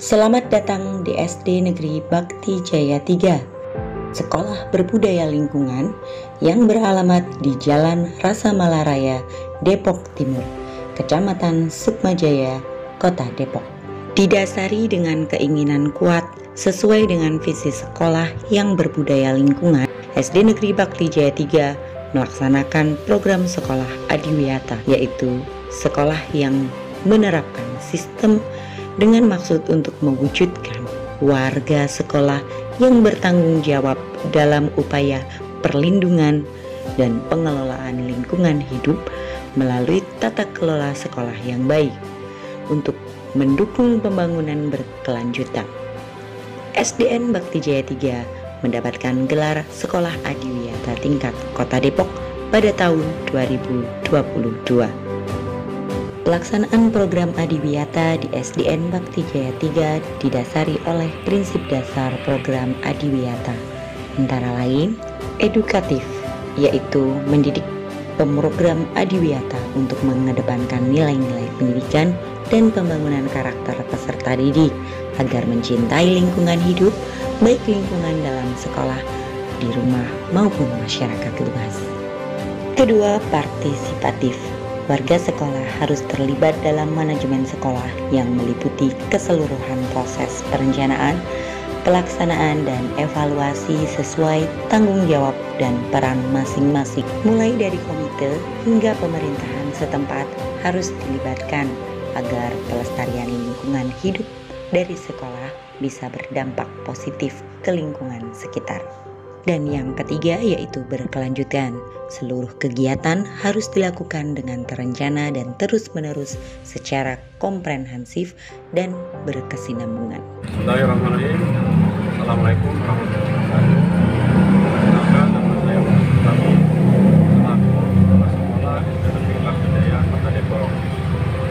Selamat datang di SD Negeri Bakti Jaya 3, sekolah berbudaya lingkungan yang beralamat di Jalan Rasa Malaraya, Depok Timur, Kecamatan Sukmajaya, Kota Depok. Didasari dengan keinginan kuat sesuai dengan visi sekolah yang berbudaya lingkungan, SD Negeri Bakti Jaya 3 melaksanakan program sekolah adiwiyata, yaitu sekolah yang menerapkan sistem dengan maksud untuk mewujudkan warga sekolah yang bertanggung jawab dalam upaya perlindungan dan pengelolaan lingkungan hidup melalui tata kelola sekolah yang baik untuk mendukung pembangunan berkelanjutan. SDN Bakti Jaya 3 mendapatkan gelar Sekolah Adiwiyata tingkat Kota Depok pada tahun 2022. Pelaksanaan program Adiwiyata di SDN Bakti Jaya 3 didasari oleh prinsip dasar program Adiwiyata, antara lain edukatif, yaitu mendidik. Program Adiwiyata untuk mengedepankan nilai-nilai pendidikan dan pembangunan karakter peserta didik agar mencintai lingkungan hidup, baik lingkungan dalam sekolah, di rumah maupun masyarakat luas. Kedua, partisipatif. Warga sekolah harus terlibat dalam manajemen sekolah yang meliputi keseluruhan proses perencanaan, pelaksanaan, dan evaluasi sesuai tanggung jawab dan peran masing-masing. Mulai dari komite hingga pemerintahan setempat harus dilibatkan agar pelestarian lingkungan hidup dari sekolah bisa berdampak positif ke lingkungan sekitar. Dan yang ketiga yaitu berkelanjutan. Seluruh kegiatan harus dilakukan dengan terencana dan terus-menerus secara komprehensif dan berkesinambungan. Bismillahirrahmanirrahim. Assalamualaikum warahmatullahi wabarakatuh. Perkenalkan, nama saya Bami, selaku Kepala Sekolah Negeri Bakti Jaya Kota Depok.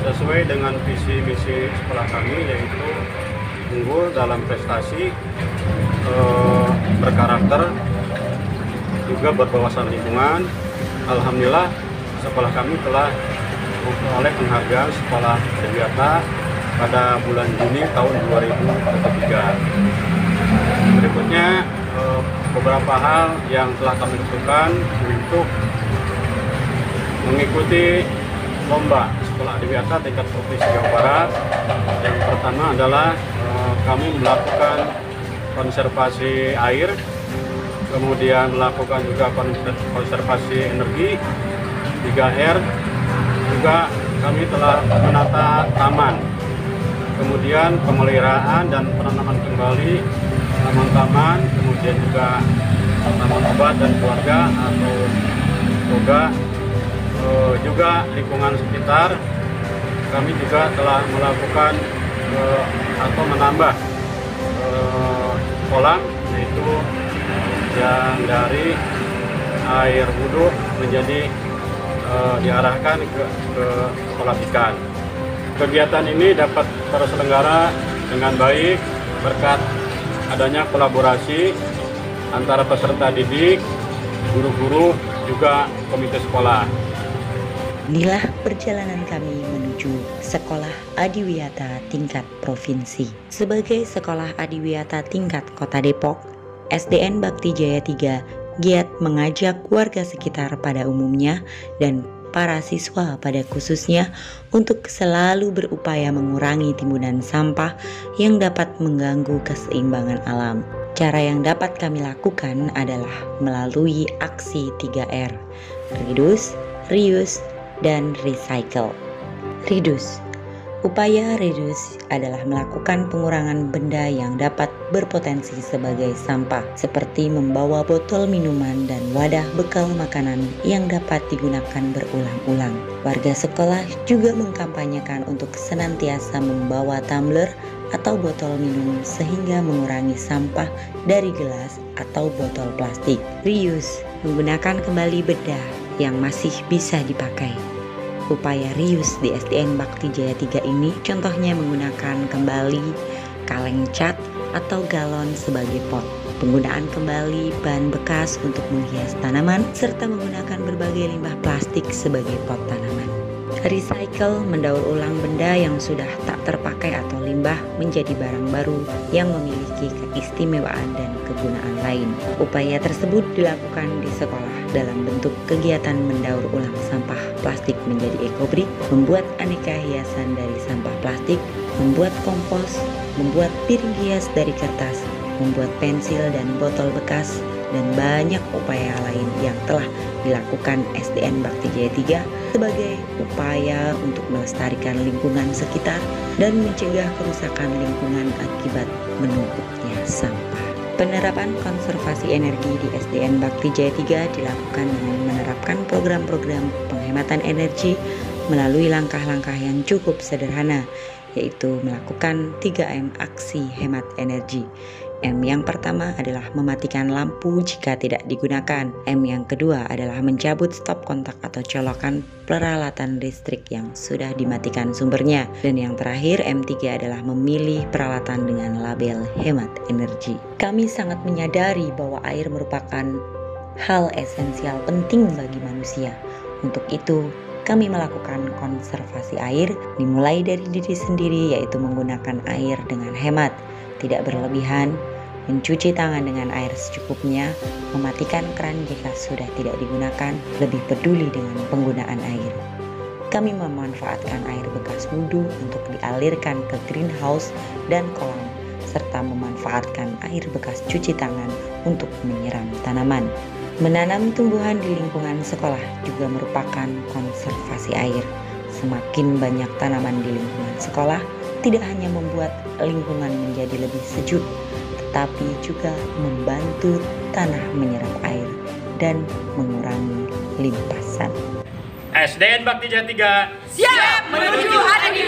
Sesuai dengan visi misi sekolah kami, yaitu unggul dalam prestasi, berkarakter, juga berwawasan lingkungan. Alhamdulillah, sekolah kami telah memperoleh penghargaan Sekolah Adiwiyata pada bulan Juni tahun 2023. Berikutnya beberapa hal yang telah kami lakukan untuk mengikuti lomba Sekolah Adiwiyata tingkat Provinsi Jawa Barat. Yang pertama adalah kami melakukan konservasi air, kemudian melakukan juga konservasi energi 3R, juga kami telah menata taman, kemudian pemeliharaan dan penanaman kembali taman-taman, kemudian juga taman obat dan keluarga atau TOGA, juga lingkungan sekitar. Kami juga telah melakukan atau menambah kolam, yaitu yang dari air wudhu menjadi diarahkan ke kolam ikan. Kegiatan ini dapat terselenggara dengan baik berkat adanya kolaborasi antara peserta didik, guru-guru, juga komite sekolah. Inilah perjalanan kami menuju Sekolah Adiwiyata tingkat provinsi. Sebagai Sekolah Adiwiyata tingkat Kota Depok, SDN Bakti Jaya 3 giat mengajak warga sekitar pada umumnya dan para siswa pada khususnya untuk selalu berupaya mengurangi timbunan sampah yang dapat mengganggu keseimbangan alam. Cara yang dapat kami lakukan adalah melalui aksi 3R, reduce, reuse, dan recycle. Reduce. Upaya reduce adalah melakukan pengurangan benda yang dapat berpotensi sebagai sampah, seperti membawa botol minuman dan wadah bekal makanan yang dapat digunakan berulang-ulang. Warga sekolah juga mengkampanyekan untuk senantiasa membawa tumbler atau botol minum sehingga mengurangi sampah dari gelas atau botol plastik. Reuse, menggunakan kembali benda yang masih bisa dipakai. Upaya reuse di SDN Bakti Jaya 3 ini contohnya menggunakan kembali kaleng cat atau galon sebagai pot, penggunaan kembali bahan bekas untuk menghias tanaman, serta menggunakan berbagai limbah plastik sebagai pot tanaman. Recycle mendaur ulang benda yang sudah tak terpakai atau limbah menjadi barang baru yang memiliki keistimewaan dan kegunaan lain. Upaya tersebut dilakukan di sekolah dalam bentuk kegiatan mendaur ulang sampah plastik menjadi ekobrik, membuat aneka hiasan dari sampah plastik, membuat kompos, membuat piring hias dari kertas, membuat pensil dan botol bekas, dan banyak upaya lain yang telah dilakukan SDN Bakti Jaya 3 sebagai upaya untuk melestarikan lingkungan sekitar dan mencegah kerusakan lingkungan akibat menumpuknya sampah. Penerapan konservasi energi di SDN Bakti Jaya 3 dilakukan dengan menerapkan program-program penghematan energi melalui langkah-langkah yang cukup sederhana, yaitu melakukan 3M aksi hemat energi. M yang pertama adalah mematikan lampu jika tidak digunakan. M yang kedua adalah mencabut stop kontak atau colokan peralatan listrik yang sudah dimatikan sumbernya. Dan yang terakhir, M3 adalah memilih peralatan dengan label hemat energi. Kami sangat menyadari bahwa air merupakan hal esensial penting bagi manusia. Untuk itu, kami melakukan konservasi air dimulai dari diri sendiri, yaitu menggunakan air dengan hemat, tidak berlebihan, mencuci tangan dengan air secukupnya, mematikan keran jika sudah tidak digunakan, lebih peduli dengan penggunaan air. Kami memanfaatkan air bekas wudhu untuk dialirkan ke greenhouse dan kolam, serta memanfaatkan air bekas cuci tangan untuk menyiram tanaman. Menanam tumbuhan di lingkungan sekolah juga merupakan konservasi air. Semakin banyak tanaman di lingkungan sekolah tidak hanya membuat lingkungan menjadi lebih sejuk, tetapi juga membantu tanah menyerap air dan mengurangi limpasan. SDN Bakti Jaya 3 siap menuju hari